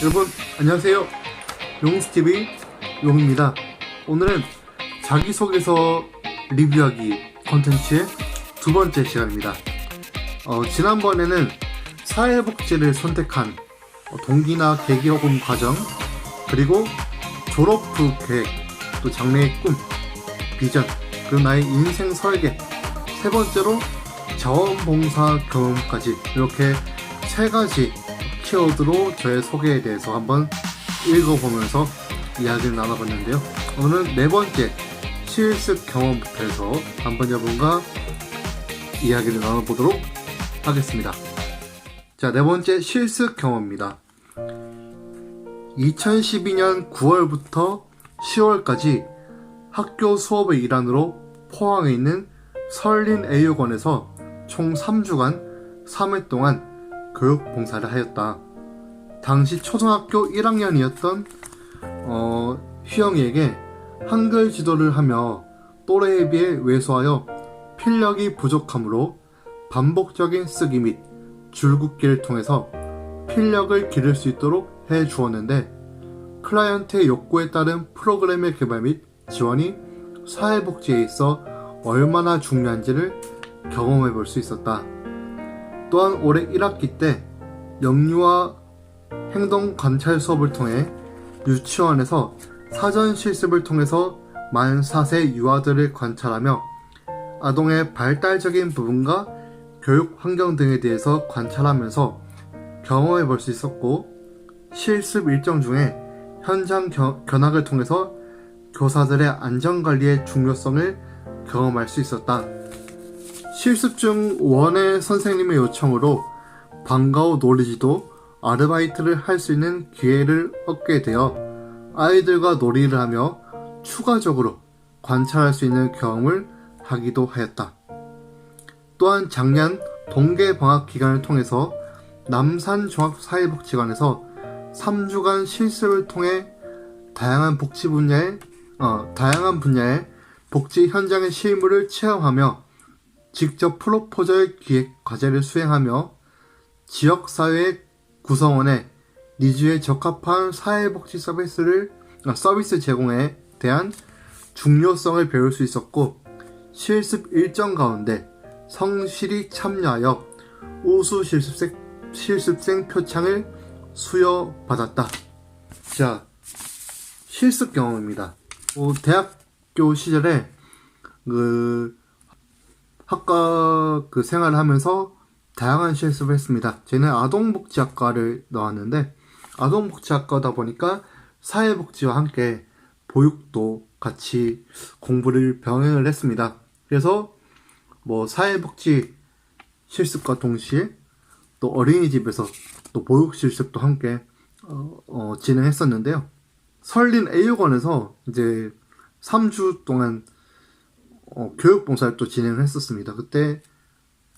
여러분 안녕하세요. 용스TV 용입니다. 오늘은 자기소개서 리뷰하기 콘텐츠의 두 번째 시간입니다. 지난번에는 사회복지를 선택한 동기나 계기 혹은 과정, 그리고 졸업 후 계획, 또 장래의 꿈, 비전, 그리고 나의 인생 설계, 세 번째로 자원봉사 경험까지, 이렇게 세 가지 키워드로 저의 소개에 대해서 한번 읽어보면서 이야기를 나눠봤는데요. 오늘은 네 번째 실습 경험부터 해서 한번 여러분과 이야기를 나눠보도록 하겠습니다. 자, 네 번째 실습 경험입니다. 2012년 9월부터 10월까지 학교 수업의 일환으로 포항에 있는 설린애육원에서 총 3주간 3회 동안 교육봉사를 하였다. 당시 초등학교 1학년이었던 휘영이에게 한글 지도를 하며 또래에 비해 왜소하여 필력이 부족하므로 반복적인 쓰기 및 줄긋기를 통해서 필력을 기를 수 있도록 해 주었는데, 클라이언트의 욕구에 따른 프로그램의 개발 및 지원이 사회복지에 있어 얼마나 중요한지를 경험해 볼 수 있었다. 또한 올해 1학기 때 영유아 행동 관찰 수업을 통해 유치원에서 사전 실습을 통해서 만 4세 유아들을 관찰하며 아동의 발달적인 부분과 교육 환경 등에 대해서 관찰하면서 경험해 볼 수 있었고, 실습 일정 중에 현장 견학을 통해서 교사들의 안전관리의 중요성을 경험할 수 있었다. 실습 중 원의 선생님의 요청으로 방과 후 놀이지도 아르바이트를 할 수 있는 기회를 얻게 되어 아이들과 놀이를 하며 추가적으로 관찰할 수 있는 경험을 하기도 하였다. 또한 작년 동계 방학 기간을 통해서 남산종합사회복지관에서 3주간 실습을 통해 다양한 분야의 복지 현장의 실무를 체험하며 직접 프로포절 기획 과제를 수행하며 지역사회 구성원의 니즈에 적합한 사회복지 서비스 제공에 대한 중요성을 배울 수 있었고, 실습 일정 가운데 성실히 참여하여 우수 실습생 표창을 수여받았다. 자, 실습 경험입니다. 대학교 시절에 학과 생활을 하면서 다양한 실습을 했습니다. 저는 아동복지학과를 나왔는데, 아동복지학과다 보니까 사회복지와 함께 보육도 같이 공부를 병행을 했습니다. 그래서 사회복지 실습과 동시에 또 어린이집에서 또 보육 실습도 함께 진행했었는데요. 설린애육원에서 이제 3주 동안 교육봉사를 또 진행을 했었습니다. 그때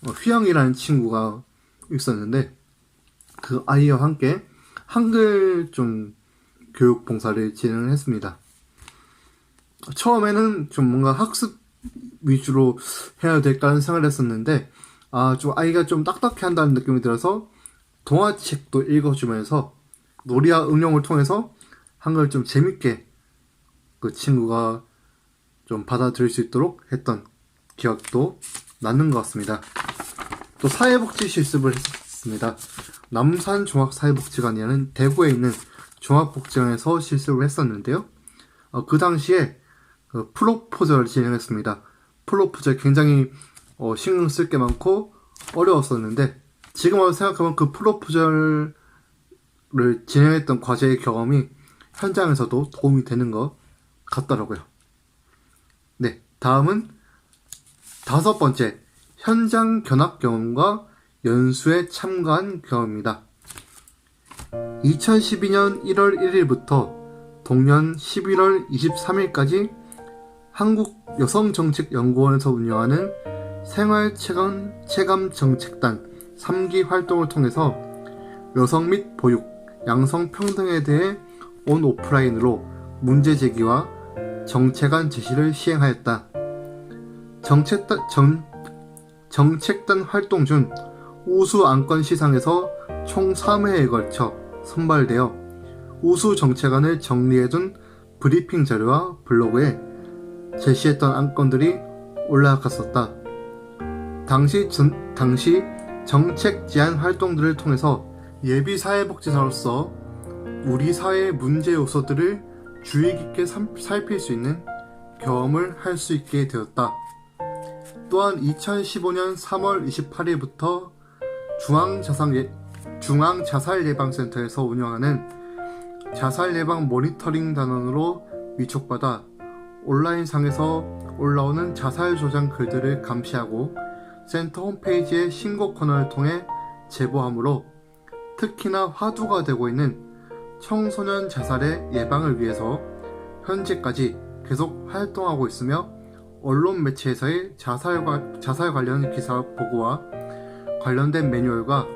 휘영이라는 친구가 있었는데, 그 아이와 함께 한글 좀 교육봉사를 진행을 했습니다. 처음에는 좀 뭔가 학습 위주로 해야 될까라는 생각을 했었는데, 좀 아이가 좀 딱딱해 한다는 느낌이 들어서 동화책도 읽어주면서 놀이와 응용을 통해서 한글을 좀 재밌게 그 친구가 좀 받아들일 수 있도록 했던 기억도 나는 것 같습니다. 또 사회복지 실습을 했습니다. 남산종합사회복지관이라는 대구에 있는 종합복지관에서 실습을 했었는데요. 그 당시에 프로포절을 진행했습니다. 프로포절 굉장히 신경 쓸 게 많고 어려웠었는데, 지금 와서 생각하면 그 프로포절을 진행했던 과제의 경험이 현장에서도 도움이 되는 것 같더라고요. 네, 다음은 다섯 번째, 현장 견학 경험과 연수에 참가한 경험입니다. 2012년 1월 1일부터 동년 11월 23일까지 한국여성정책연구원에서 운영하는 생활체감정책단 3기 활동을 통해서 여성 및 보육, 양성평등에 대해 온 오프라인으로 문제제기와 정책안 제시를 시행하였다. 정책단 활동 중 우수 안건 시상에서 총 3회에 걸쳐 선발되어 우수 정책안을 정리해둔 브리핑 자료와 블로그에 제시했던 안건들이 올라갔었다. 당시 정책 제안 활동들을 통해서 예비 사회복지사로서 우리 사회의 문제 요소들을 주의 깊게 살필 수 있는 경험을 할 수 있게 되었다. 또한 2015년 3월 28일부터 중앙자살예방센터에서 운영하는 자살예방 모니터링 단원으로 위촉받아 온라인상에서 올라오는 자살 조장 글들을 감시하고 센터 홈페이지의 신고 코너를 통해 제보하므로 특히나 화두가 되고 있는 청소년 자살의 예방을 위해서 현재까지 계속 활동하고 있으며 언론 매체에서의 자살 관련 기사 보고와 관련된 매뉴얼과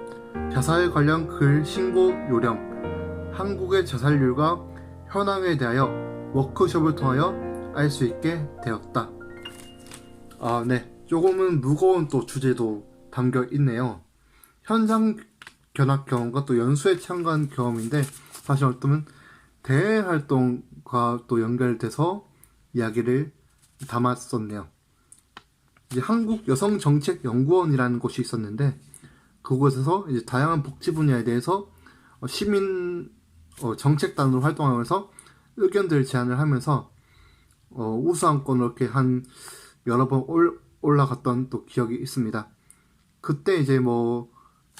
자살 관련 글 신고 요령, 한국의 자살률과 현황에 대하여 워크숍을 통하여 알 수 있게 되었다. 네. 조금은 무거운 또 주제도 담겨 있네요. 현장 견학 경험과 또 연수에 참가한 경험인데 사실 어쩌면 대외 활동과 또 연결돼서 이야기를 담았었네요. 이제 한국 여성정책연구원이라는 곳이 있었는데 그곳에서 이제 다양한 복지 분야에 대해서 시민 정책단으로 활동하면서 의견들 제안을 하면서 우수안건으로 이렇게 한 여러 번 올라갔던 또 기억이 있습니다. 그때 이제 뭐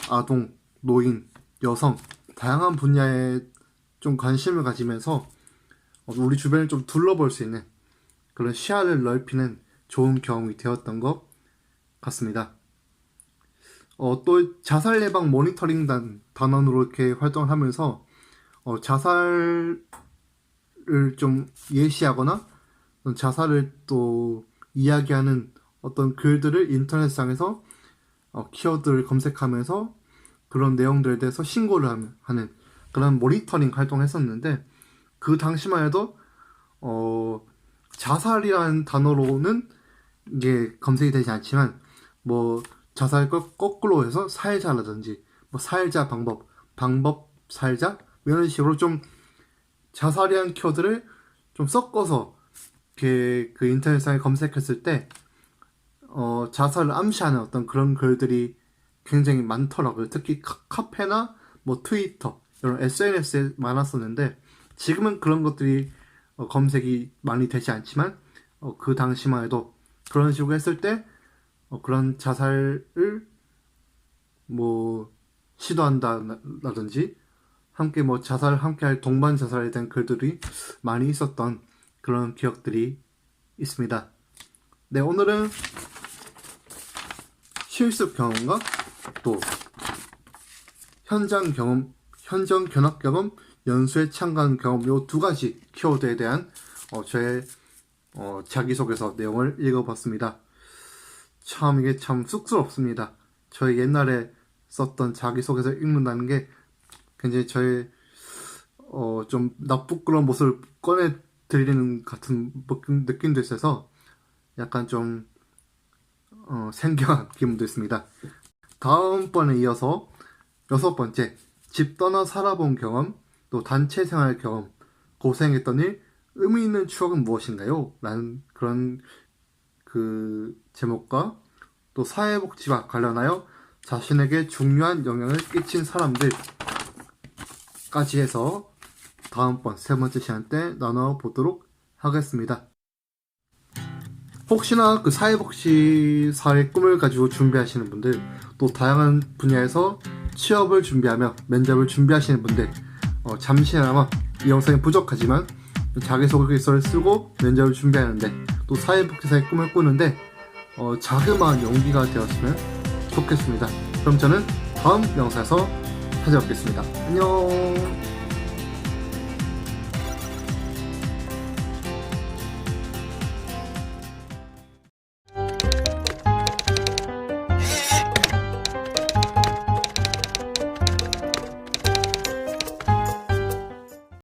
아동, 노인, 여성 다양한 분야에 좀 관심을 가지면서 우리 주변을 좀 둘러볼 수 있는 그런 시야를 넓히는 좋은 경험이 되었던 것 같습니다. 또 자살 예방 모니터링 단원으로 이렇게 활동을 하면서 자살을 좀 예시하거나 자살을 또 이야기하는 어떤 글들을 인터넷상에서 키워드를 검색하면서 그런 내용들에 대해서 신고를 하는 그런 모니터링 활동을 했었는데 그 당시만 해도 자살이라는 단어로는 이게 검색이 되지 않지만 뭐 자살 거꾸로 해서 살자라든지 뭐 살자 방법 살자 이런 식으로 좀 자살이라는 키워드를 좀 섞어서 그 인터넷상에 검색했을 때 자살을 암시하는 어떤 그런 글들이 굉장히 많더라고요. 특히 카페나 뭐 트위터 이런 SNS에 많았었는데 지금은 그런 것들이 검색이 많이 되지 않지만 그 당시만 해도 그런 식으로 했을 때 그런 자살을 뭐 시도한다라든지 함께 뭐 자살을 함께할 동반 자살에 대한 글들이 많이 있었던 그런 기억들이 있습니다. 네, 오늘은 실습 경험과 또 현장 견학 경험, 연수에 참가한 경험 요 두 가지 키워드에 대한 저의 자기소개서 내용을 읽어봤습니다. 참 이게 참 쑥스럽습니다. 저희 옛날에 썼던 자기소개서 읽는다는 게 굉장히 저의 좀 나쁘그런 모습을 꺼내드리는 같은 느낌도 있어서 약간 좀 생경한 기분도 있습니다. 다음번에 이어서 6번째, 집 떠나 살아본 경험, 또 단체 생활 경험, 고생했던 일, 의미 있는 추억은 무엇인가요? 라는 그런 그 제목과 또 사회복지와 관련하여 자신에게 중요한 영향을 끼친 사람들까지 해서 다음번 3번째 시간 때 나눠보도록 하겠습니다. 혹시나 그 사회복지사의 꿈을 가지고 준비하시는 분들, 또 다양한 분야에서 취업을 준비하며 면접을 준비하시는 분들, 잠시나마 이 영상이 부족하지만 자기소개서를 쓰고 면접을 준비하는데 또 사회복지사의 꿈을 꾸는데 자그마한 용기가 되었으면 좋겠습니다. 그럼 저는 다음 영상에서 찾아뵙겠습니다. 안녕.